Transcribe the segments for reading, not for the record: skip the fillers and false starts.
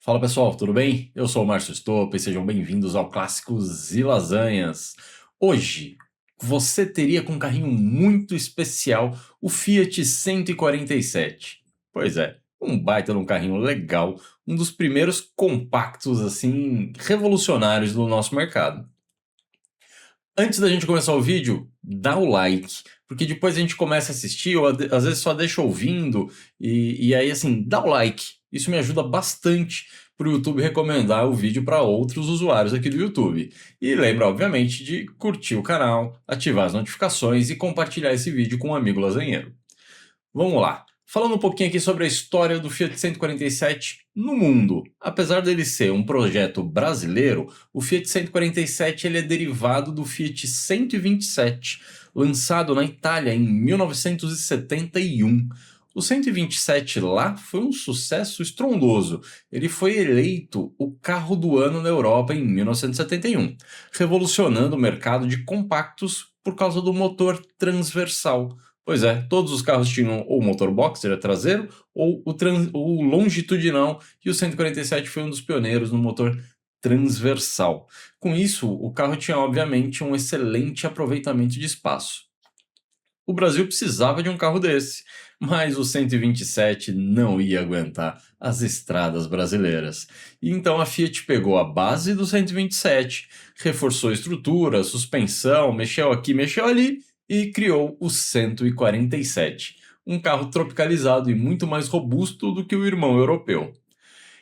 Fala pessoal, tudo bem? Eu sou o Márcio Stoppa e sejam bem-vindos ao Clássicos e Lasanhas. Hoje, você teria com um carrinho muito especial o Fiat 147. Pois é, um baita de um carrinho legal, um dos primeiros compactos assim revolucionários do nosso mercado. Antes da gente começar o vídeo, dá o like, porque depois a gente começa a assistir, ou às vezes só deixa ouvindo, e aí assim, dá o like. Isso me ajuda bastante para o YouTube recomendar o vídeo para outros usuários aqui do YouTube. E lembra, obviamente, de curtir o canal, ativar as notificações e compartilhar esse vídeo com um amigo lasanheiro. Vamos lá. Falando um pouquinho aqui sobre a história do Fiat 147 no mundo. Apesar dele ser um projeto brasileiro, o Fiat 147 ele é derivado do Fiat 127, lançado na Itália em 1971. O 127 lá foi um sucesso estrondoso. Ele foi eleito o carro do ano na Europa em 1971, revolucionando o mercado de compactos por causa do motor transversal. Pois é, todos os carros tinham ou motor boxer traseiro ou o longitudinal, e o 147 foi um dos pioneiros no motor transversal. Com isso, o carro tinha obviamente um excelente aproveitamento de espaço. O Brasil precisava de um carro desse, mas o 127 não ia aguentar as estradas brasileiras. E então a Fiat pegou a base do 127, reforçou a estrutura, suspensão, mexeu aqui, mexeu ali e criou o 147, um carro tropicalizado e muito mais robusto do que o irmão europeu.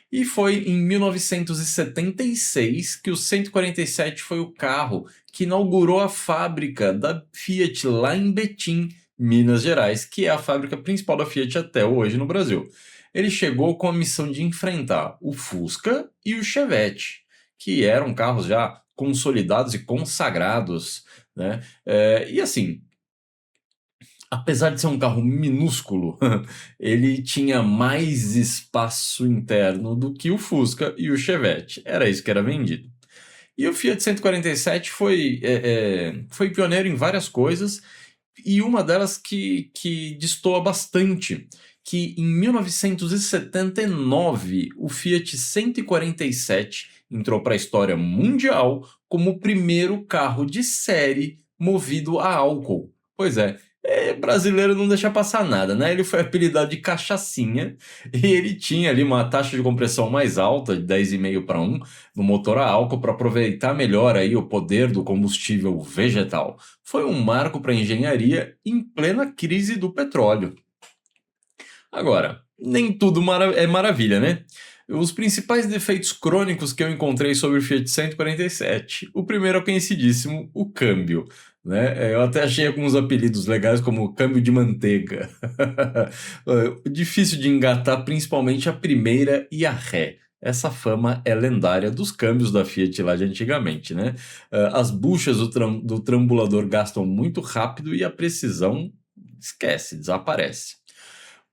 E foi em 1976 que o 147 foi o carro que inaugurou a fábrica da Fiat lá em Betim, Minas Gerais, que é a fábrica principal da Fiat até hoje no Brasil. Ele chegou com a missão de enfrentar o Fusca e o Chevette, que eram carros já consolidados e consagrados, né? E assim, apesar de ser um carro minúsculo, ele tinha mais espaço interno do que o Fusca e o Chevette. Era isso que era vendido. E o Fiat 147 foi pioneiro em várias coisas, e uma delas que destoa bastante, que em 1979 o Fiat 147 entrou para a história mundial como o primeiro carro de série movido a álcool. Pois é, brasileiro não deixa passar nada, né? Ele foi apelidado de cachaçinha e ele tinha ali uma taxa de compressão mais alta, de 10,5 para 1, no motor a álcool para aproveitar melhor aí o poder do combustível vegetal. Foi um marco para a engenharia em plena crise do petróleo. Agora, nem tudo é maravilha, né? Os principais defeitos crônicos que eu encontrei sobre o Fiat 147. O primeiro é o conhecidíssimo, o câmbio. Né? Eu até achei alguns apelidos legais, como câmbio de manteiga. Difícil de engatar, principalmente a primeira e a ré. Essa fama é lendária dos câmbios da Fiat lá de antigamente, né? As buchas do trambulador gastam muito rápido e a precisão esquece, desaparece.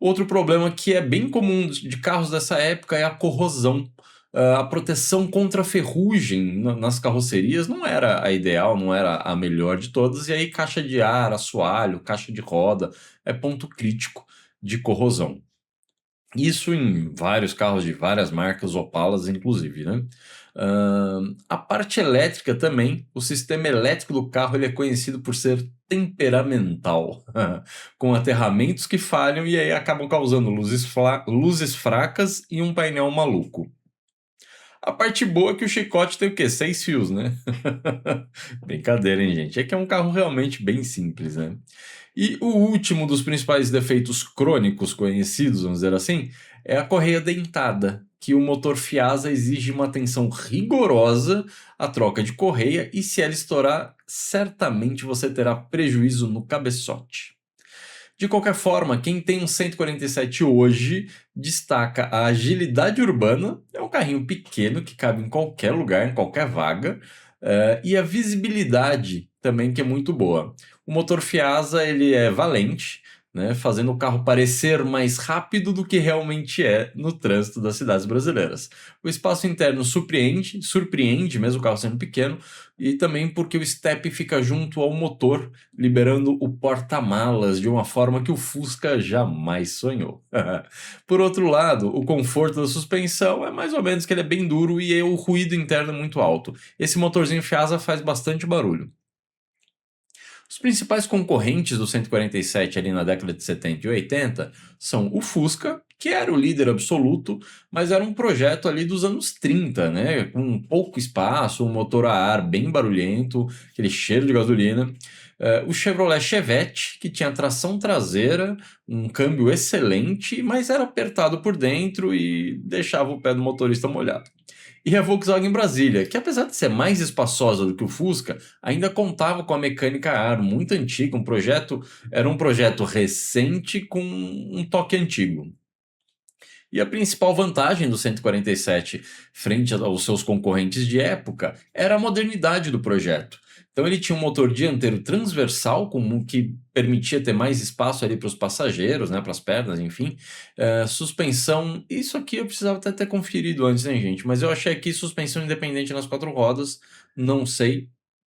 Outro problema que é bem comum de carros dessa época é a corrosão. A proteção contra ferrugem nas carrocerias não era a ideal, não era a melhor de todas, e aí caixa de ar, assoalho, caixa de roda é ponto crítico de corrosão. Isso em vários carros de várias marcas, Opalas inclusive, né? A parte elétrica também, o sistema elétrico do carro ele é conhecido por ser temperamental, com aterramentos que falham e aí acabam causando luzes fracas e um painel maluco. A parte boa é que o chicote tem o quê? 6 fios, né? Brincadeira, hein, gente? É que é um carro realmente bem simples, né? E o último dos principais defeitos crônicos conhecidos, vamos dizer assim, é a correia dentada, que o motor Fiasa exige uma atenção rigorosa à troca de correia e se ela estourar, certamente você terá prejuízo no cabeçote. De qualquer forma, quem tem um 147 hoje destaca a agilidade urbana, é um carrinho pequeno que cabe em qualquer lugar, em qualquer vaga, e a visibilidade também que é muito boa. O motor Fiasa ele é valente, né, fazendo o carro parecer mais rápido do que realmente é no trânsito das cidades brasileiras. O espaço interno surpreende mesmo o carro sendo pequeno, e também porque o step fica junto ao motor, liberando o porta-malas de uma forma que o Fusca jamais sonhou. Por outro lado, o conforto da suspensão é mais ou menos que ele é bem duro e o ruído interno é muito alto. Esse motorzinho Fiasa faz bastante barulho. Os principais concorrentes do 147 ali na década de 70 e 80 são o Fusca, que era o líder absoluto, mas era um projeto ali dos anos 30, né? Com pouco espaço, um motor a ar bem barulhento, aquele cheiro de gasolina. O Chevrolet Chevette, que tinha tração traseira, um câmbio excelente, mas era apertado por dentro e deixava o pé do motorista molhado. E a Volkswagen Brasília, que apesar de ser mais espaçosa do que o Fusca, ainda contava com a mecânica a ar muito antiga, era um projeto recente com um toque antigo. E a principal vantagem do 147 frente aos seus concorrentes de época era a modernidade do projeto. Então ele tinha um motor dianteiro transversal, que permitia ter mais espaço ali para os passageiros, né, para as pernas, enfim. Suspensão, isso aqui eu precisava até ter conferido antes, né, gente? Mas eu achei aqui suspensão independente nas quatro rodas, não sei,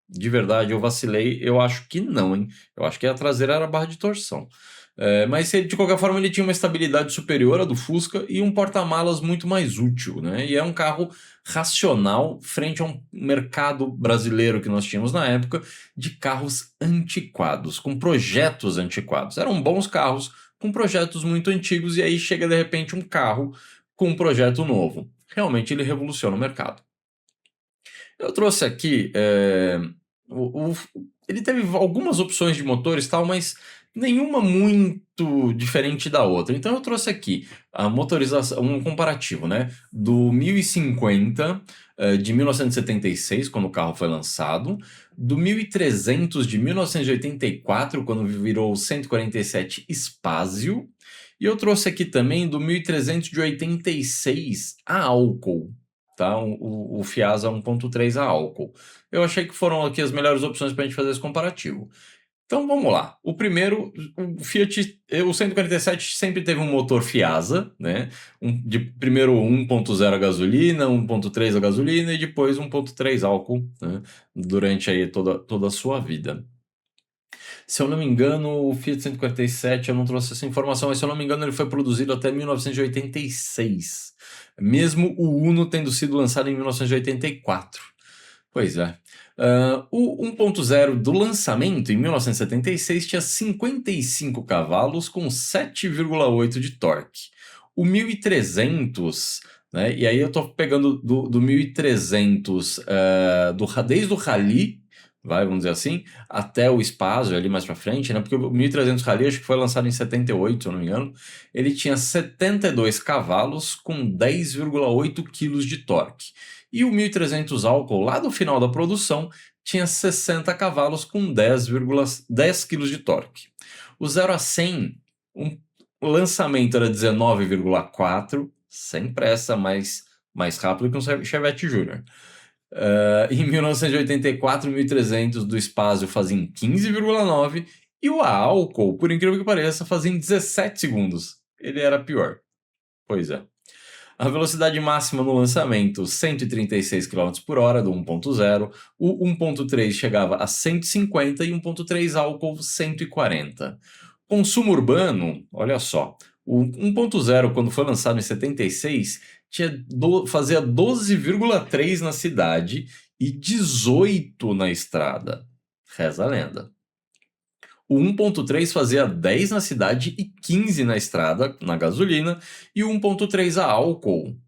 de verdade, eu vacilei, eu acho que não, hein? Eu acho que a traseira era a barra de torção. Mas de qualquer forma ele tinha uma estabilidade superior à do Fusca e um porta-malas muito mais útil, né? E é um carro racional frente a um mercado brasileiro que nós tínhamos na época de carros antiquados, com projetos antiquados. Eram bons carros com projetos muito antigos e aí chega de repente um carro com um projeto novo. Realmente ele revoluciona o mercado. Eu trouxe aqui. Ele teve algumas opções de motores, tal, mas nenhuma muito diferente da outra. Então eu trouxe aqui a motorização, um comparativo, né, do 1050 de 1976, quando o carro foi lançado, do 1300 de 1984, quando virou o 147 Spazio, e eu trouxe aqui também do 1300 de 86 a álcool. Tá? O Fiasa 1.3 a álcool. Eu achei que foram aqui as melhores opções para a gente fazer esse comparativo. Então vamos lá. O primeiro, o Fiat, o 147 sempre teve um motor Fiasa, né? Primeiro 1.0 a gasolina, 1.3 a gasolina e depois 1.3 álcool, né? Durante aí toda a sua vida. Se eu não me engano, o Fiat 147, eu não trouxe essa informação, mas se eu não me engano, ele foi produzido até 1986. Mesmo o Uno tendo sido lançado em 1984. Pois é. O 1.0 do lançamento, em 1976, tinha 55 cavalos com 7,8 de torque. O 1300, né, e aí eu estou pegando do 1300, desde o Rally, vamos dizer assim, até o Spazio ali mais para frente, né, porque o 1300 Rally acho que foi lançado em 78, se eu não me engano, ele tinha 72 cavalos com 10,8 kg de torque. E o 1300 álcool, lá do final da produção, tinha 60 cavalos com 10 kg de torque. O 0 a 100, o lançamento era 19,4, sem pressa, mais rápido que um Chevette Júnior. Em 1984, o 1300 do Spazio fazia em 15,9 e o a álcool, por incrível que pareça, fazia em 17 segundos. Ele era pior. Pois é. A velocidade máxima no lançamento, 136 km por hora do 1.0, o 1.3 chegava a 150 e 1.3 álcool 140. Consumo urbano, olha só, o 1.0 quando foi lançado em 76 fazia 12,3 na cidade e 18 na estrada. Reza a lenda. O 1.3 fazia 10 na cidade e 15 na estrada, na gasolina, e o 1.3 a álcool,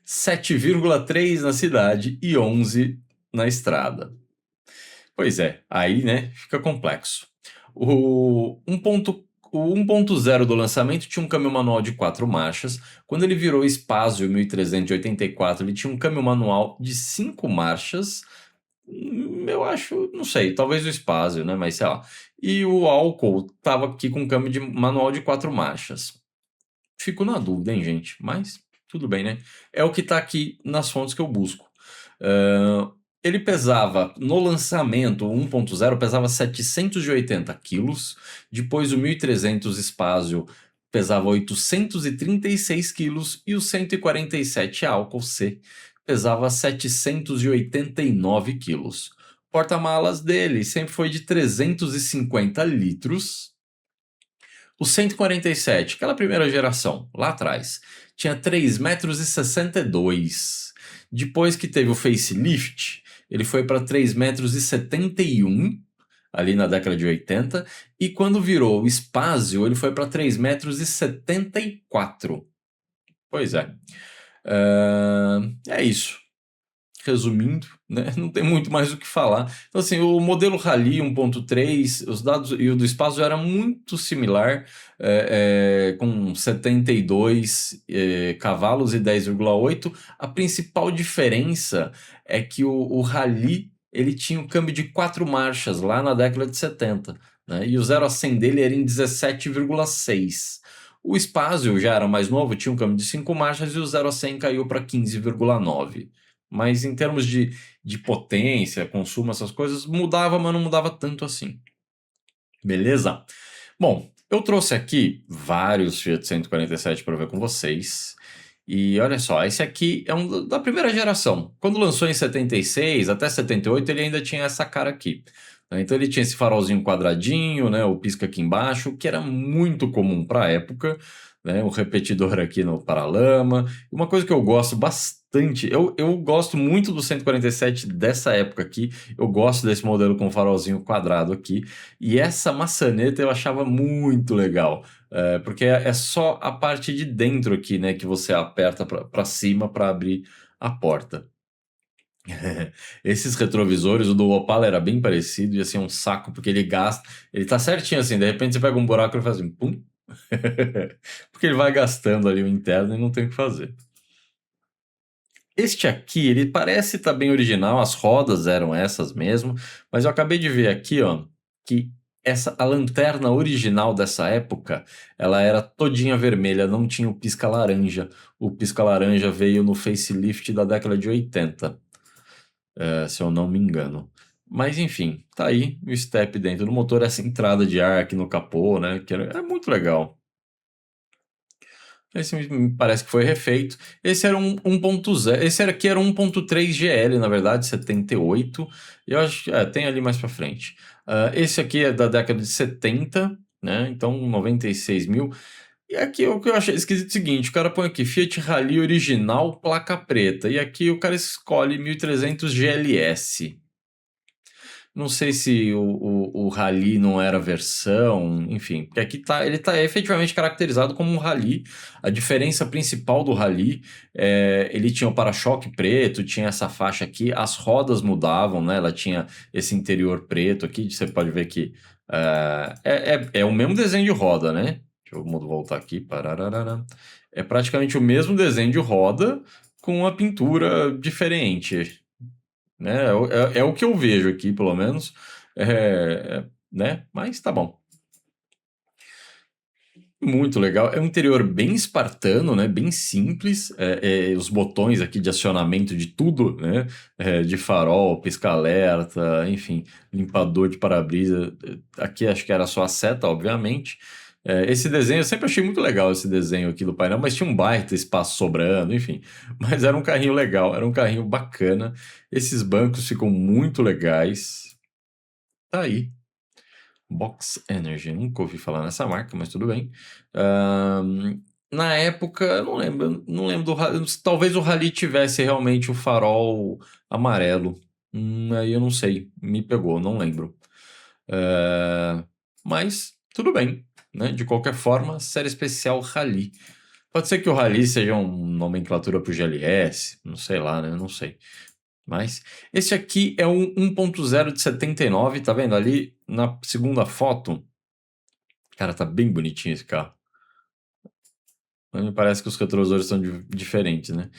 7,3 na cidade e 11 na estrada. Pois é, aí, né, fica complexo. O 1.0 do lançamento tinha um câmbio manual de 4 marchas. Quando ele virou Spazio 1384, ele tinha um câmbio manual de 5 marchas. Eu acho, não sei, talvez o Spazio, né? Mas sei lá. E o álcool tava aqui com câmbio de manual de 4 marchas. Fico na dúvida, hein, gente? Mas tudo bem, né? É o que tá aqui nas fontes que eu busco. Ele pesava, no lançamento, o 1.0 pesava 780 quilos, depois o 1300 Espacio pesava 836 quilos e o 147 álcool C pesava 789 quilos. O porta-malas dele sempre foi de 350 litros. O 147, aquela primeira geração, lá atrás, tinha 3,62 metros. Depois que teve o facelift, ele foi para 3,71 metros, ali na década de 80. E quando virou o Spazio, ele foi para 3,74 metros. Pois é. É isso. Resumindo, né, não tem muito mais o que falar. Então, assim, o modelo Rally 1.3, os dados e o do espaço era muito similar, com 72 cavalos e 10,8. A principal diferença é que o Rally ele tinha um câmbio de 4 marchas lá na década de 70, né, e o 0 a 100 dele era em 17,6. O Spazio já era mais novo, tinha um câmbio de 5 marchas e o 0 a 100 caiu para 15,9. Mas em termos de potência, consumo, essas coisas, mudava, mas não mudava tanto assim. Beleza? Bom, eu trouxe aqui vários Fiat 147 para ver com vocês. E olha só, esse aqui é um da primeira geração. Quando lançou em 76 até 78, ele ainda tinha essa cara aqui, né? Então ele tinha esse farolzinho quadradinho, né, o pisca aqui embaixo, que era muito comum para a época, né, o repetidor aqui no paralama. Uma coisa que eu gosto bastante, eu gosto muito do 147 dessa época aqui, eu gosto desse modelo com farolzinho quadrado aqui, e essa maçaneta eu achava muito legal. Porque é só a parte de dentro aqui, né, que você aperta para cima para abrir a porta. Esses retrovisores, o do Opala era bem parecido, e assim, é um saco, porque ele gasta. Ele tá certinho assim, de repente você pega um buraco e faz assim, pum. Porque ele vai gastando ali o interno e não tem o que fazer. Este aqui, ele parece estar bem original, as rodas eram essas mesmo, mas eu acabei de ver aqui, ó, que a lanterna original dessa época, ela era todinha vermelha, não tinha o pisca laranja. O pisca laranja veio no facelift da década de 80, se eu não me engano. Mas enfim, tá aí o step dentro do motor, essa entrada de ar aqui no capô, né, que é muito legal. Esse me parece que foi refeito. Esse era um 1.0. Esse aqui era um 1.3 GL, na verdade, 78. Eu acho que tem ali mais pra frente. Esse aqui é da década de 70, né? Então, 96 mil. E aqui o que eu achei esquisito é o seguinte: o cara põe aqui Fiat Rally original, placa preta. E aqui o cara escolhe 1300 GLS. Não sei se o Rally não era versão, enfim, porque aqui ele tá efetivamente caracterizado como um Rally. A diferença principal do Rally ele tinha o para-choque preto, tinha essa faixa aqui, as rodas mudavam, né? Ela tinha esse interior preto aqui, você pode ver que é o mesmo desenho de roda, né? Deixa eu voltar aqui. Parararara. É praticamente o mesmo desenho de roda com uma pintura diferente, né? É o que eu vejo aqui, pelo menos. Né? Mas tá bom. Muito legal. É um interior bem espartano, né? Bem simples. Os botões aqui de acionamento de tudo, né? De farol, pisca-alerta, enfim, limpador de para-brisa. Aqui acho que era só a seta, obviamente. Esse desenho, eu sempre achei muito legal esse desenho aqui do painel, mas tinha um baita espaço sobrando, enfim. Mas era um carrinho legal, era um carrinho bacana. Esses bancos ficam muito legais. Tá aí. Box Energy, nunca ouvi falar nessa marca, mas tudo bem. Na época, eu não lembro do Rally. Talvez o Rally tivesse realmente o farol amarelo. Aí eu não sei, me pegou, não lembro. Mas tudo bem, né? De qualquer forma, série especial Rally. Pode ser que o Rally seja uma nomenclatura para o GLS, não sei lá, né? Não sei. Mas esse aqui é um 1.0 de 79, tá vendo? Ali na segunda foto, cara, tá bem bonitinho esse carro. Mas me parece que os retrovisores são diferentes, né?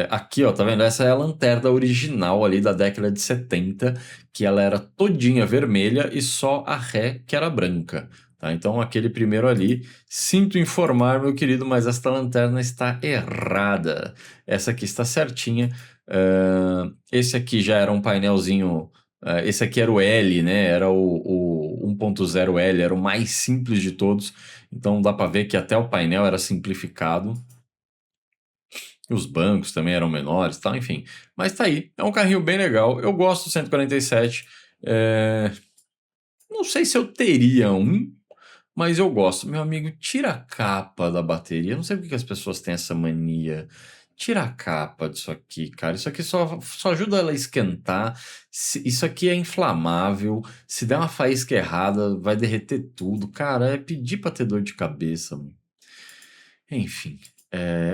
Aqui, ó, tá vendo? Essa é a lanterna original ali da década de 70, que ela era todinha vermelha e só a ré que era branca. Tá? Então, aquele primeiro ali, sinto informar, meu querido, mas esta lanterna está errada. Essa aqui está certinha. Esse aqui já era um painelzinho. Esse aqui era o L, né? Era o 1.0 L, era o mais simples de todos. Então dá para ver que até o painel era simplificado. Os bancos também eram menores, tá? Enfim. Mas tá aí. É um carrinho bem legal. Eu gosto do 147. Não sei se eu teria um, mas eu gosto. Meu amigo, tira a capa da bateria. Eu não sei por que as pessoas têm essa mania. Tira a capa disso aqui, cara. Isso aqui só ajuda ela a esquentar. Isso aqui é inflamável. Se der uma faísca errada, vai derreter tudo. Cara, é pedir pra ter dor de cabeça, mano. Enfim.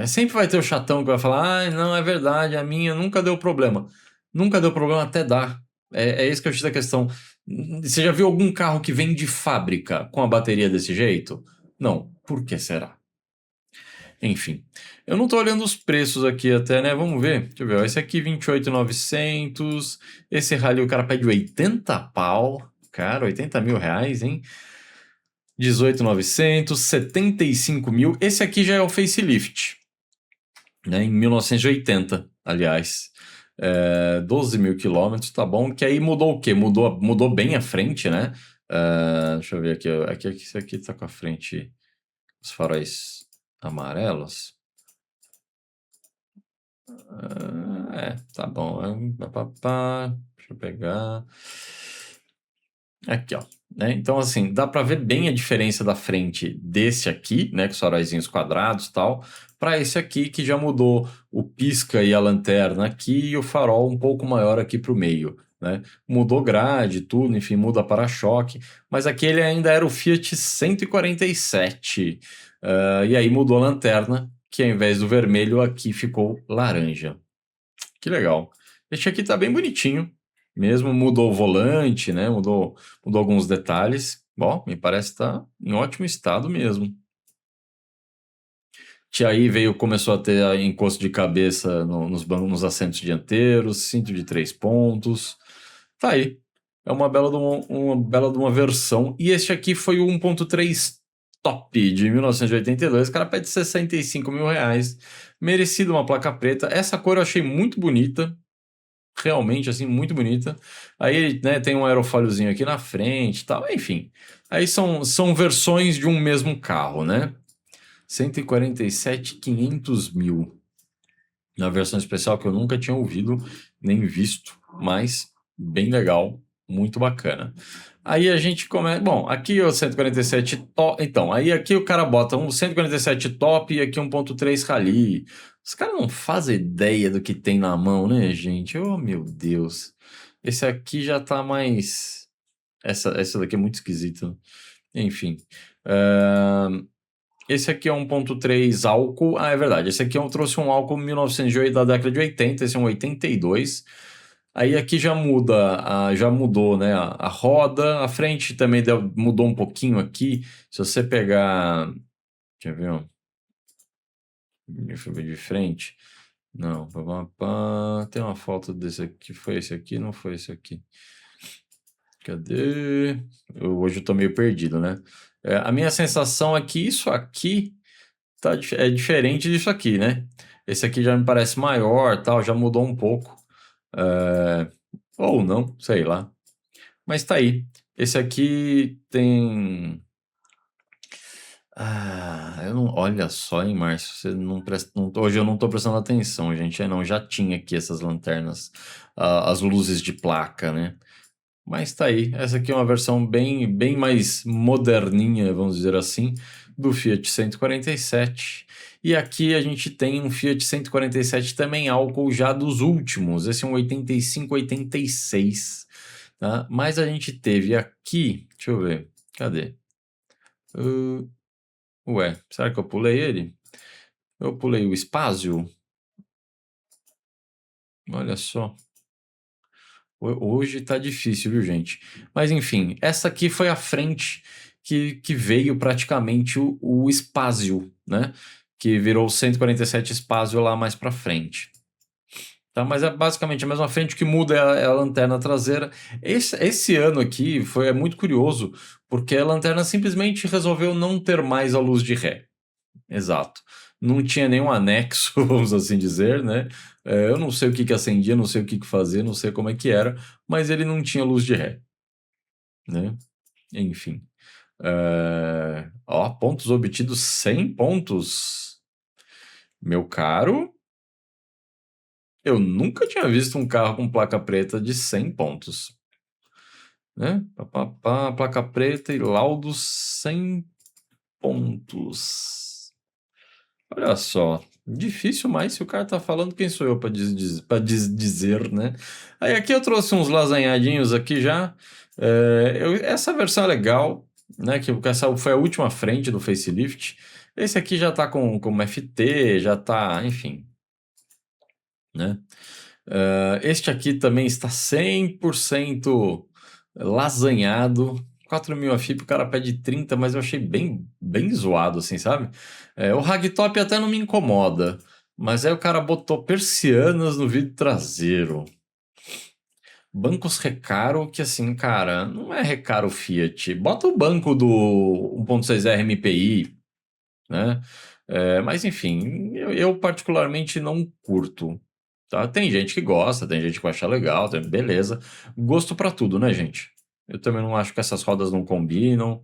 Sempre vai ter o chatão que vai falar: ah, não, é verdade, a minha nunca deu problema. Nunca deu problema até dar. É isso que eu acho da questão. Você já viu algum carro que vem de fábrica com a bateria desse jeito? Não. Por que será? Enfim. Eu não tô olhando os preços aqui até, né? Vamos ver. Deixa eu ver. Esse aqui, 28.900. Esse Rally o cara pede 80 pau. Cara, 80 mil reais, hein? 18.900, 75 mil. Esse aqui já é o facelift, né? Em 1980, aliás. 12 mil quilômetros, tá bom? Que aí mudou o quê? Mudou bem a frente, né? Deixa eu ver aqui. Esse aqui tá com a frente, os faróis amarelos. Tá bom. Deixa eu pegar. Aqui, ó. Né? Então, assim, dá para ver bem a diferença da frente desse aqui, né, com os faróizinhos quadrados e tal, para esse aqui que já mudou o pisca e a lanterna aqui e o farol um pouco maior aqui para o meio, né? Mudou grade, tudo, enfim, muda para-choque, mas aqui ele ainda era o Fiat 147. E aí mudou a lanterna, que ao invés do vermelho aqui ficou laranja. Que legal. Este aqui tá bem bonitinho. Mesmo mudou o volante, né? Mudou alguns detalhes. Bom, me parece que tá em ótimo estado mesmo. Aí começou a ter encosto de cabeça nos bancos, nos assentos dianteiros, cinto de 3 pontos. Tá aí. É uma bela de uma versão. E este aqui foi o 1.3 top de 1982. O cara pede 65 mil reais. Merecido uma placa preta. Essa cor eu achei muito bonita. Realmente, assim, muito bonita. Aí, né, tem um aerofóliozinho aqui na frente e tal. Enfim. Aí são versões de um mesmo carro, né? 147, 500 mil. Na versão especial que eu nunca tinha ouvido nem visto, mas bem legal, muito bacana. Aí a gente começa. Bom, aqui é o 147 top. Então, aí aqui o cara bota um 147 top e aqui 1.3 Rally. Os caras não fazem ideia do que tem na mão, né, gente? Oh, meu Deus. Esse aqui já tá mais. Essa daqui é muito esquisita. Enfim. Esse aqui é 1.3 álcool. Ah, é verdade. Esse aqui eu trouxe um álcool 1908 da década de 80. Esse é um 82. Aí aqui já mudou, né? A roda, a frente também mudou um pouquinho aqui. Se você pegar. Deixa eu ver, ó. Deixa eu ver de frente. Não, tem uma foto desse aqui. Foi esse aqui? Não foi esse aqui. Cadê? Hoje eu tô meio perdido, né? A minha sensação é que isso aqui é diferente disso aqui, né? Esse aqui já me parece maior, tal, já mudou um pouco. Ou não, sei lá. Mas tá aí. Esse aqui tem. Eu não. Olha só, hein, Márcio? Você não presta. Hoje eu não tô prestando atenção, gente. Não, já tinha aqui essas lanternas, as luzes de placa, né? Mas tá aí. Essa aqui é uma versão bem mais moderninha, vamos dizer assim, do Fiat 147. E aqui a gente tem um Fiat 147 também álcool já dos últimos. Esse é um 85, 86. Tá? Mas a gente teve aqui. Deixa eu ver. Cadê? Será que eu pulei ele? Eu pulei o Spazio? Olha só. Hoje tá difícil, viu, gente? Mas enfim, essa aqui foi a frente que veio praticamente o Spazio, né? Que virou o 147 Spazio lá mais pra frente. tá? Mas é basicamente a mesma frente, o que muda é a lanterna traseira. Esse ano aqui é muito curioso, porque a lanterna simplesmente resolveu não ter mais a luz de ré. Exato. Não tinha nenhum anexo, vamos assim dizer, né? Eu não sei o que que acendia, não sei o que que fazia, não sei como é que era, mas ele não tinha luz de ré, né? Enfim. Ó, pontos obtidos, 100 pontos. Meu caro, eu nunca tinha visto um carro com placa preta de 100 pontos, né? Pá, pá, pá, placa preta e laudo 100 pontos. Olha só, difícil, mas se o cara tá falando, quem sou eu para dizer, né? Aí aqui eu trouxe uns lasanhadinhos aqui já. Essa versão é legal, né? Que essa foi a última frente do facelift. Esse aqui já tá com FT, já tá, enfim, né? Este aqui também está 100% lasanhado. 4.000 a FIP, o cara pede 30, mas eu achei bem zoado, assim, sabe? O ragtop até não me incomoda, mas aí o cara botou persianas no vidro traseiro. Bancos Recaro, que assim, cara, não é Recaro Fiat. Bota o banco do 1.6R MPI, né? Mas enfim, eu particularmente não curto. Tá? Tem gente que gosta, tem gente que acha legal, beleza. Gosto pra tudo, né, gente? Eu também não acho que essas rodas não combinam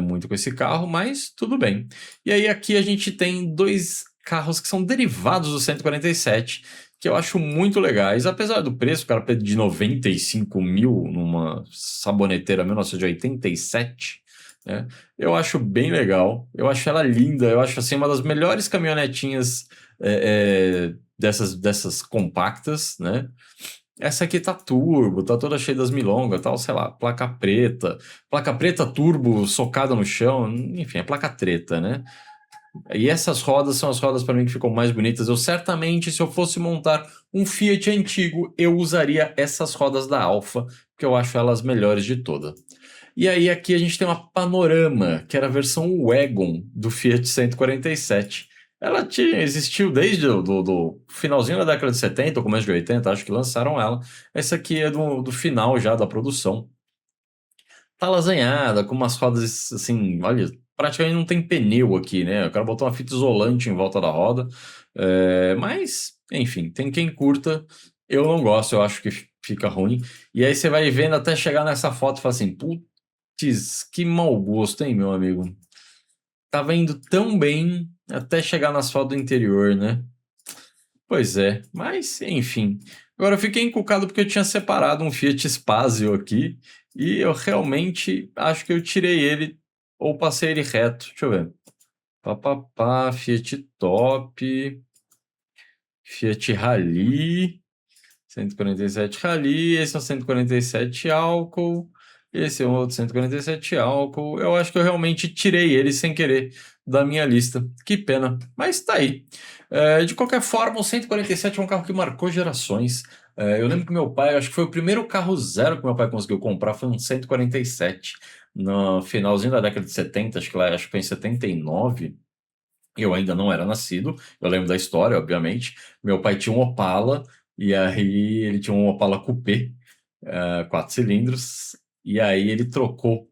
muito com esse carro, mas tudo bem. E aí aqui a gente tem dois carros que são derivados do 147, que eu acho muito legais. Apesar do preço, o cara pede de 95 mil numa saboneteira 1987, né? Eu acho bem legal, eu acho ela linda, eu acho assim uma das melhores caminhonetinhas dessas compactas, né? Essa aqui tá turbo, tá toda cheia das milongas, tal, sei lá, placa preta turbo socada no chão, enfim, é placa treta, né? E essas rodas são as rodas para mim que ficam mais bonitas. Eu certamente, se eu fosse montar um Fiat antigo, eu usaria essas rodas da Alfa, porque eu acho elas melhores de todas. E aí aqui a gente tem uma Panorama, que era a versão Wagon do Fiat 147. Ela existiu desde do finalzinho da década de 70, ou começo de 80, acho que lançaram ela. Essa aqui é do final já da produção. Tá lasanhada, com umas rodas assim, olha, praticamente não tem pneu aqui, né? O cara botou uma fita isolante em volta da roda. Mas, enfim, tem quem curta. Eu não gosto, eu acho que fica ruim. E aí você vai vendo até chegar nessa foto e fala assim, putz, que mau gosto, hein, meu amigo? Tava indo tão bem até chegar nas fotos do interior, né? Pois é, mas enfim. Agora eu fiquei encucado porque eu tinha separado um Fiat Spazio aqui e eu realmente acho que eu tirei ele ou passei ele reto. Deixa eu ver. Fiat Top, Fiat Rally, 147 Rally, esse é o 147 álcool, esse é um outro 147 álcool. Eu acho que eu realmente tirei ele sem querer da minha lista. Que pena, mas tá aí. De qualquer forma, o 147 é um carro que marcou gerações. Eu lembro que meu pai, acho que foi o primeiro carro zero que meu pai conseguiu comprar, foi um 147 no finalzinho da década de 70, acho que foi em 79. Eu ainda não era nascido, eu lembro da história, obviamente. Meu pai tinha um Opala, e aí ele tinha um Opala Coupé, 4 cilindros, e aí ele trocou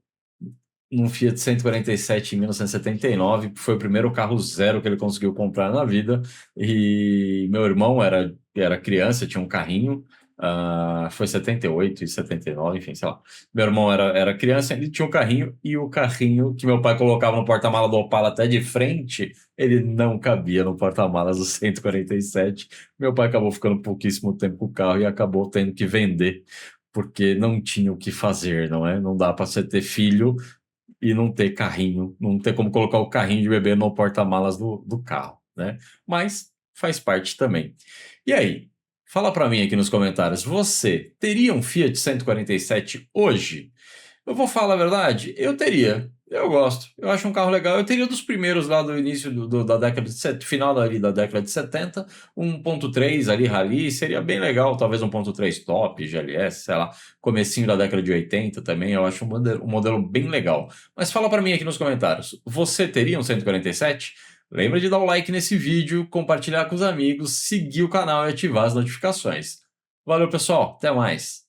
num Fiat 147 em 1979, foi o primeiro carro zero que ele conseguiu comprar na vida, e meu irmão era criança, tinha um carrinho, foi 78 e 79, enfim, sei lá. Meu irmão era criança, ele tinha um carrinho, e o carrinho que meu pai colocava no porta-mala do Opala até de frente, ele não cabia no porta-malas do 147. Meu pai acabou ficando pouquíssimo tempo com o carro e acabou tendo que vender, porque não tinha o que fazer, não é? Não dá para você ter filho e não ter carrinho, não ter como colocar o carrinho de bebê no porta-malas do carro, né? Mas faz parte também. E aí, fala para mim aqui nos comentários, você teria um Fiat 147 hoje? Eu vou falar a verdade, eu teria. Eu gosto. Eu acho um carro legal. Eu teria dos primeiros lá do início da década de 70, final ali da década de 70, 1.3 ali, Rally, seria bem legal, talvez 1.3 Top, GLS, sei lá, comecinho da década de 80 também, eu acho um modelo bem legal. Mas fala para mim aqui nos comentários, você teria um 147? Lembra de dar o like nesse vídeo, compartilhar com os amigos, seguir o canal e ativar as notificações. Valeu, pessoal, até mais!